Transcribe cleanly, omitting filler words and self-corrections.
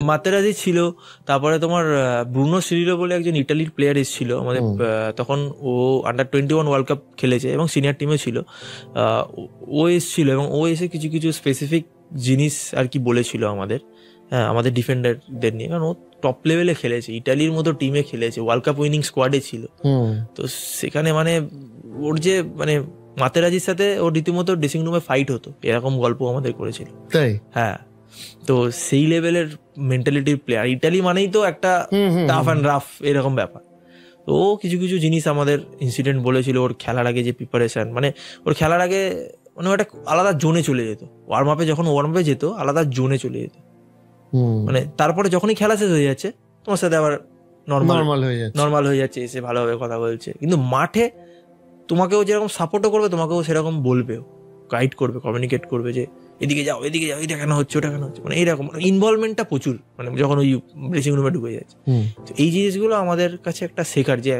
মাতেরাজি ছিল, তারপরে তোমার ব্রুনো সিরিলো বলে একজন ইটালির প্লেয়ার এসেছিল আমাদের, তখন ও আন্ডার 21 ওয়ার্ল্ড কাপ খেলেছে এবং সিনিয়র টিমে ছিল। ও এসেছিল এবং ও এসে কিছু কিছু স্পেসিফিক জিনিস আর কি বলেছিল আমাদের, হ্যাঁ, আমাদের ডিফেন্ডারদের নিয়ে, কারণ ও টপ লেভেলে খেলেছে, ইটালির মতো টিমে খেলেছে, ওয়ার্ল্ড কাপ উইনিং স্কোয়াডে ছিল। তো সেখানে মানে ওর যে মানে মাতেরাজির সাথে ওর রীতিমতো ড্রেসিং রুমে ফাইট হতো, এরকম গল্প আমাদের করেছিল। তাই? হ্যাঁ, তো সেই লেভেলের মেন্টালিটির প্লেয়ার। ইটালি মানেই তো একটা টাফ অ্যান্ড রাফ এরকম ব্যাপার। তো ও কিছু কিছু জিনিস আমাদের ইনসিডেন্ট বলেছিল, ওর খেলার আগে যে প্রিপারেশন, মানে ওর খেলার আগে মানে একটা আলাদা জোনে চলে যেত, ওয়ার্ম আপে যখন ওয়ার্ম আপে যেত আলাদা জোনে চলে যেত, মানে তারপরে যখনই খেলা শেষ হয়ে যাচ্ছে তোমার সাথে আবার নর্মাল হয়ে যাচ্ছে, এসে ভালোভাবে কথা বলছে। কিন্তু মাঠে তোমাকেও যেরকম সাপোর্টও করবে, তোমাকেও সেরকম বলবেও, গাইড করবে, কমিউনিকেট করবে যে এদিকে যাও, এটা কেন হচ্ছে, ওটা কেন হচ্ছে, মানে এইরকম ইনভলভমেন্টটা প্রচুর, মানে যখন ওই ড্রেসিং রুমে ঢুকে যাচ্ছে। তো এই জিনিসগুলো আমাদের কাছে একটা শেখার, যে